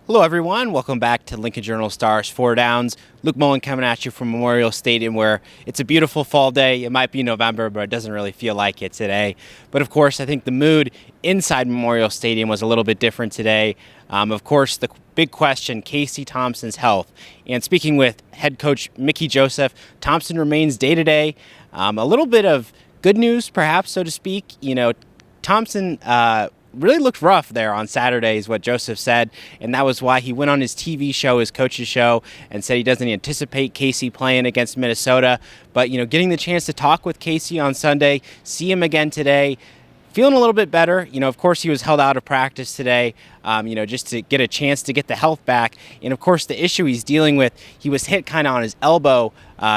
Hello, everyone. Welcome back to Lincoln Journal-Star's Four Downs. Luke Mullin coming at you from Memorial Stadium, where it's a beautiful fall day. It might be November, but it doesn't really feel like it today. But of course, I think the mood inside Memorial Stadium was a little bit different today. Of course, the big question, Casey Thompson's health. And speaking with head coach Mickey Joseph, Thompson remains day-to-day. A little bit of good news, perhaps, so to speak. Thompson really looked rough there on Saturday is what Joseph said, and that was why he went on his TV show, his coach's show, and said he doesn't anticipate Casey playing against Minnesota. But, getting the chance to talk with Casey on Sunday, see him again today, feeling a little bit better. Of course, he was held out of practice today, just to get a chance to get the health back. And, of course, the issue he's dealing with, he was hit kind of on his elbow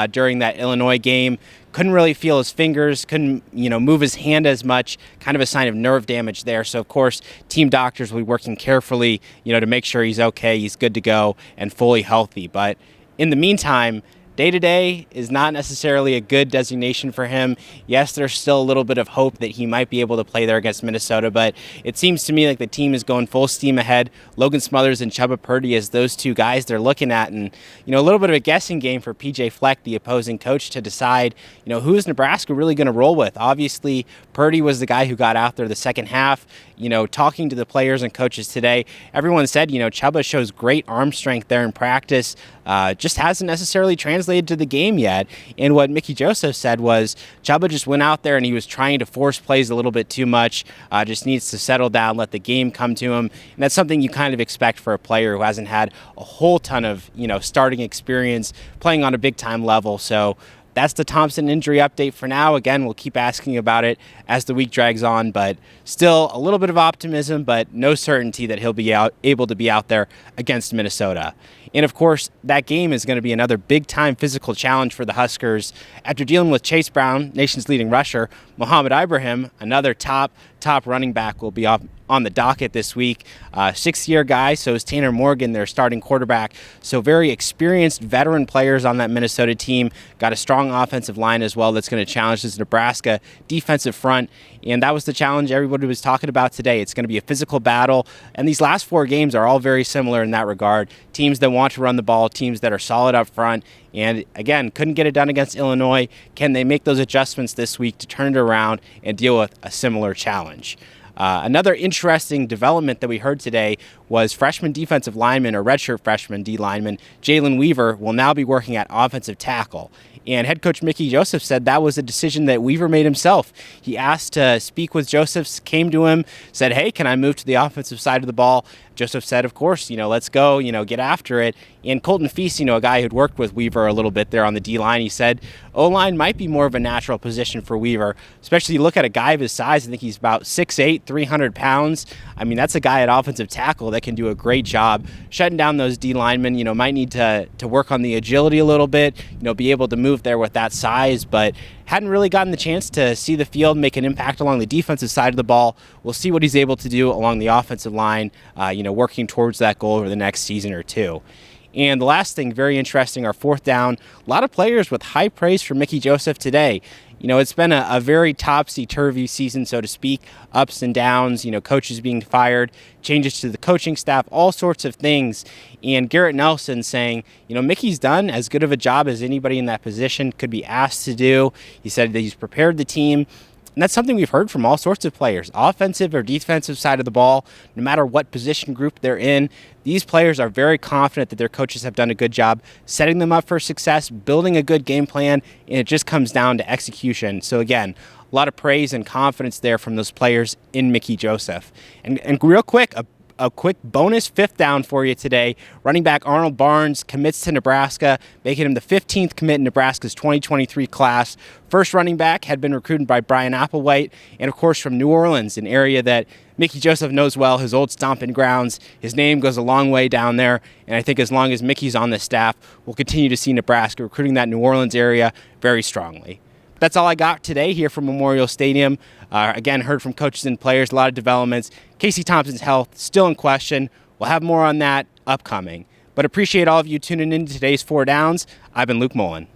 during that Illinois game. Couldn't really feel his fingers, couldn't, move his hand as much, kind of a sign of nerve damage there. So, of course, team doctors will be working carefully, to make sure he's okay, he's good to go, and fully healthy. But in the meantime, day-to-day is not necessarily a good designation for him. Yes, there's still a little bit of hope that he might be able to play there against Minnesota, but it seems to me like the team is going full steam ahead. Logan Smothers and Chubba Purdy as those two guys they're looking at, and a little bit of a guessing game for PJ Fleck, the opposing coach, to decide who's Nebraska really going to roll with. Obviously, Purdy was the guy who got out there the second half. Talking to the players and coaches today, everyone said Chubba shows great arm strength there in practice, just hasn't necessarily translated to the game yet. And what Mickey Joseph said was Chubba just went out there and he was trying to force plays a little bit too much, just needs to settle down, let the game come to him. And that's something you kind of expect for a player who hasn't had a whole ton of starting experience playing on a big time level. So that's the Thompson injury update for now. Again, we'll keep asking about it as the week drags on, but still a little bit of optimism, but no certainty that he'll be able to be out there against Minnesota. And of course, that game is going to be another big-time physical challenge for the Huskers. After dealing with Chase Brown, nation's leading rusher, Mohamed Ibrahim, another top running back, will be on the docket this week. Sixth-year guy, so is Tanner Morgan, their starting quarterback. So very experienced veteran players on that Minnesota team. Got a strong offensive line as well that's going to challenge this Nebraska defensive front. And that was the challenge everybody was talking about today. It's going to be a physical battle. And these last four games are all very similar in that regard. Teams that want to run the ball, teams that are solid up front. And again, couldn't get it done against Illinois. Can they make those adjustments this week to turn it around and deal with a similar challenge? Another interesting development that we heard today was freshman defensive lineman, or redshirt freshman D lineman, Jalen Weaver, will now be working at offensive tackle. And head coach Mickey Joseph said that was a decision that Weaver made himself. He asked to speak with Joseph, came to him, said, hey, can I move to the offensive side of the ball? Joseph said, of course, let's go, get after it. And Colton Feast, a guy who'd worked with Weaver a little bit there on the D-line, he said O-line might be more of a natural position for Weaver, especially you look at a guy of his size. I think he's about 6'8", 300 pounds. I mean, that's a guy at offensive tackle that can do a great job shutting down those D linemen. Might need to work on the agility a little bit, be able to move there with that size, but hadn't really gotten the chance to see the field make an impact along the defensive side of the ball. We'll see what he's able to do along the offensive line, working towards that goal over the next season or two. And the last thing, very interesting, our fourth down. A lot of players with high praise for Mickey Joseph today. It's been a very topsy-turvy season, so to speak, ups and downs, coaches being fired, changes to the coaching staff, all sorts of things. And Garrett Nelson saying, Mickey's done as good of a job as anybody in that position could be asked to do. He said that he's prepared the team. And that's something we've heard from all sorts of players, offensive or defensive side of the ball, no matter what position group they're in. These players are very confident that their coaches have done a good job setting them up for success, building a good game plan, and it just comes down to execution. So again, a lot of praise and confidence there from those players in Mickey Joseph. And real quick, a quick bonus fifth down for you today. Running back Arnold Barnes commits to Nebraska, making him the 15th commit in Nebraska's 2023 class. First running back had been recruited by Brian Applewhite, and of course from New Orleans, an area that Mickey Joseph knows well, his old stomping grounds. His name goes a long way down there, and I think as long as Mickey's on the staff, we'll continue to see Nebraska recruiting that New Orleans area very strongly. That's all I got today here from Memorial Stadium. Again, heard from coaches and players, a lot of developments. Casey Thompson's health still in question. We'll have more on that upcoming. But appreciate all of you tuning in to today's Four Downs. I've been Luke Mullin.